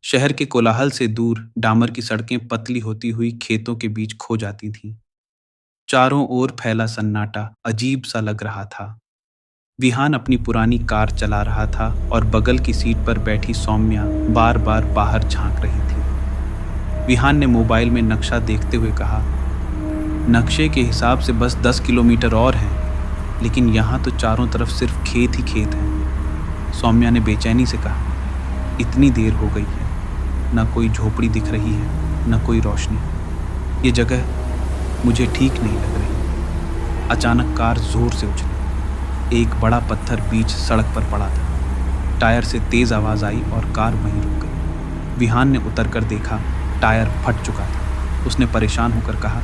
शहर के कोलाहल से दूर डामर की सड़कें पतली होती हुई खेतों के बीच खो जाती थीं। चारों ओर फैला सन्नाटा अजीब सा लग रहा था। विहान अपनी पुरानी कार चला रहा था और बगल की सीट पर बैठी सौम्या बार बार बाहर झांक रही थी। विहान ने मोबाइल में नक्शा देखते हुए कहा, नक्शे के हिसाब से बस 10 किलोमीटर और हैं, लेकिन यहाँ तो चारों तरफ सिर्फ खेत ही खेत हैं। सौम्या ने बेचैनी से कहा, इतनी देर हो गई है, न कोई झोपड़ी दिख रही है, न कोई रोशनी। ये जगह मुझे ठीक नहीं लग रही। अचानक कार जोर से उछली। एक बड़ा पत्थर बीच सड़क पर पड़ा था। टायर से तेज आवाज आई और कार वहीं रुक गई। विहान ने उतरकर देखा, टायर फट चुका था। उसने परेशान होकर कहा,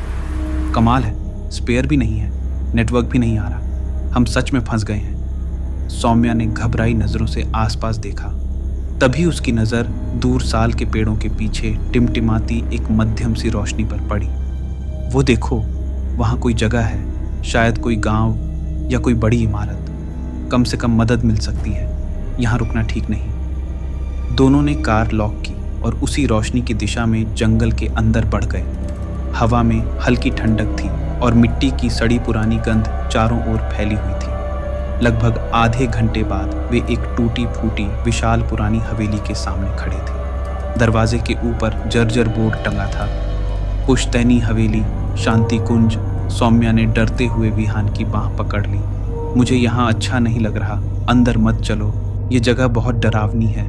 कमाल है, स्पेयर भी नहीं है, नेटवर्क भी नहीं आ रहा, हम सच में फंस गए हैं। सौम्या ने घबराई नजरों से आसपास देखा। तभी उसकी नजर दूर साल के पेड़ों के पीछे टिमटिमाती एक मध्यम सी रोशनी पर पड़ी। वो देखो, वहां कोई जगह है, शायद कोई गांव या कोई बड़ी इमारत। कम से कम मदद मिल सकती है, यहाँ रुकना ठीक नहीं। दोनों ने कार लॉक की और उसी रोशनी की दिशा में जंगल के अंदर बढ़ गए। हवा में हल्की ठंडक थी और मिट्टी की सड़ी पुरानी गंध चारों ओर फैली हुई थी। लगभग आधे घंटे बाद वे एक टूटी फूटी विशाल पुरानी हवेली के सामने खड़े थे। दरवाजे के ऊपर जर्जर बोर्ड टंगा था, पुश्तैनी हवेली, शांति कुंज। सौम्या ने डरते हुए विहान की बांह पकड़ ली। मुझे यहाँ अच्छा नहीं लग रहा, अंदर मत चलो, ये जगह बहुत डरावनी है।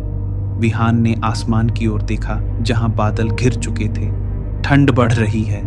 विहान ने आसमान की ओर देखा, जहाँ बादल घिर चुके थे। ठंड बढ़ रही है,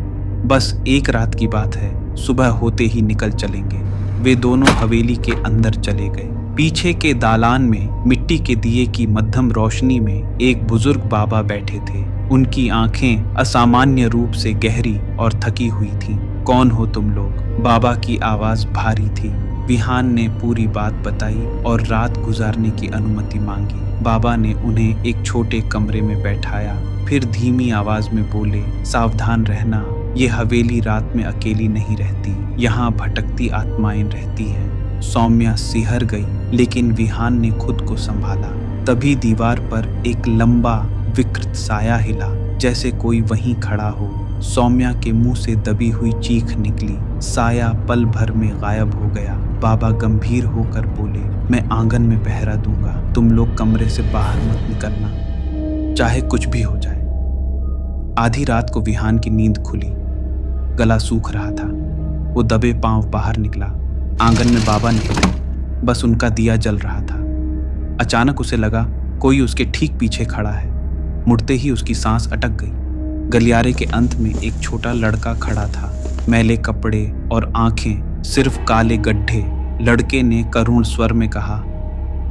बस एक रात की बात है, सुबह होते ही निकल चलेंगे। वे दोनों हवेली के अंदर चले गए। पीछे के दालान में मिट्टी के दिए की मध्यम रोशनी में एक बुजुर्ग बाबा बैठे थे। उनकी आंखें असामान्य रूप से गहरी और थकी हुई थीं। कौन हो तुम लोग? बाबा की आवाज भारी थी। विहान ने पूरी बात बताई और रात गुजारने की अनुमति मांगी। बाबा ने उन्हें एक छोटे कमरे में बैठाया, फिर धीमी आवाज में बोले, सावधान रहना, ये हवेली रात में अकेली नहीं रहती, यहाँ भटकती आत्माएं रहती हैं। सौम्या सिहर गई, लेकिन विहान ने खुद को संभाला। तभी दीवार पर एक लंबा विकृत साया हिला, जैसे कोई वहीं खड़ा हो। सौम्या के मुंह से दबी हुई चीख निकली। साया पल भर में गायब हो गया। बाबा गंभीर होकर बोले, मैं आंगन में पहरा दूंगा, तुम लोग कमरे से बाहर मत निकलना, चाहे कुछ भी हो जाए। आधी रात को विहान की नींद खुली। गला सूख रहा था। वो दबे पांव बाहर निकला। आंगन में बाबा निकले, बस उनका दिया जल रहा था। अचानक उसे लगा कोई उसके ठीक पीछे खड़ा है। मुड़ते ही उसकी सांस अटक गई। गलियारे के अंत में एक छोटा लड़का खड़ा था, मैले कपड़े और आंखें सिर्फ काले गड्ढे। लड़के ने करुण स्वर में कहा,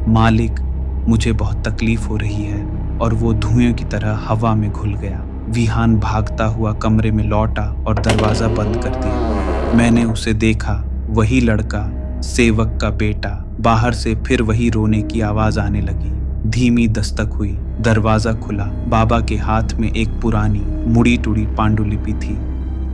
मालिक, मुझे बहुत तकलीफ हो रही है, और वो धुएं की तरह हवा में घुल गया। विहान भागता हुआ कमरे में लौटा और दरवाजा बंद कर दिया। मैंने उसे देखा, वही लड़का, सेवक का बेटा। बाहर से फिर वही रोने की आवाज आने लगी। धीमी दस्तक हुई, दरवाजा खुला। बाबा के हाथ में एक पुरानी मुड़ी टुड़ी पांडुलिपि थी।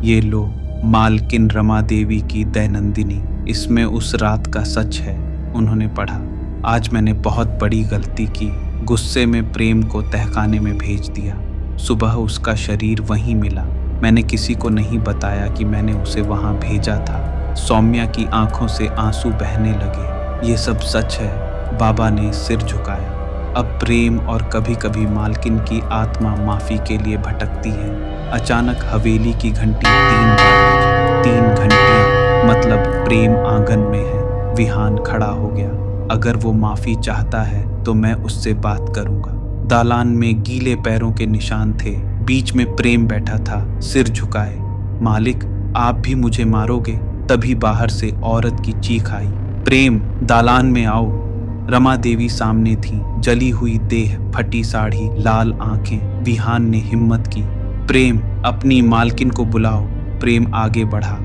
ये लो, मालकिन रमा देवी की दैनंदिनी, इसमें उस रात का सच है। उन्होंने पढ़ा, आज मैंने बहुत बड़ी गलती की, गुस्से में प्रेम को तहखाने में भेज दिया। सुबह उसका शरीर वहीं मिला। मैंने किसी को नहीं बताया कि मैंने उसे वहां भेजा था। सौम्या की आंखों से आंसू बहने लगे। ये सब सच है। बाबा ने सिर झुकाया। अब प्रेम और कभी कभी मालकिन की आत्मा माफी के लिए भटकती है। अचानक हवेली की घंटी 3 बार बजी। 3 घंटियां, मतलब प्रेम आंगन में है। विहान खड़ा हो गया। अगर वो माफी चाहता है तो मैं उससे बात करूंगा। दालान में गीले पैरों के निशान थे। बीच में प्रेम बैठा था, सिर झुकाए। मालिक, आप भी मुझे मारोगे? तभी बाहर से औरत की चीख आई, प्रेम, दालान में आओ। रमा देवी सामने थी, जली हुई देह, फटी साड़ी, लाल आंखें। विहान ने हिम्मत की, प्रेम, अपनी मालकिन को बुलाओ। प्रेम आगे बढ़ा,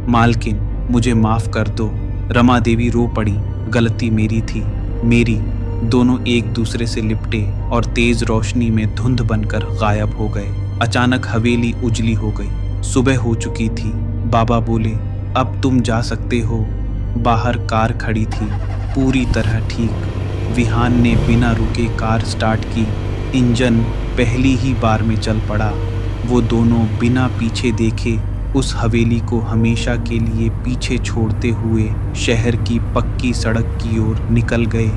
मालकिन, मुझे माफ कर दो। रमा देवी रो पड़ी, गलती मेरी थी, मेरी। दोनों एक दूसरे से लिपटे और तेज रोशनी में धुंध बनकर गायब हो गए। अचानक हवेली उजली हो गई। सुबह हो चुकी थी। बाबा बोले, अब तुम जा सकते हो। बाहर कार खड़ी थी, पूरी तरह ठीक। विहान ने बिना रुके कार स्टार्ट की। इंजन पहली ही बार में चल पड़ा। वो दोनों बिना पीछे देखे उस हवेली को हमेशा के लिए पीछे छोड़ते हुए शहर की पक्की सड़क की ओर निकल गए।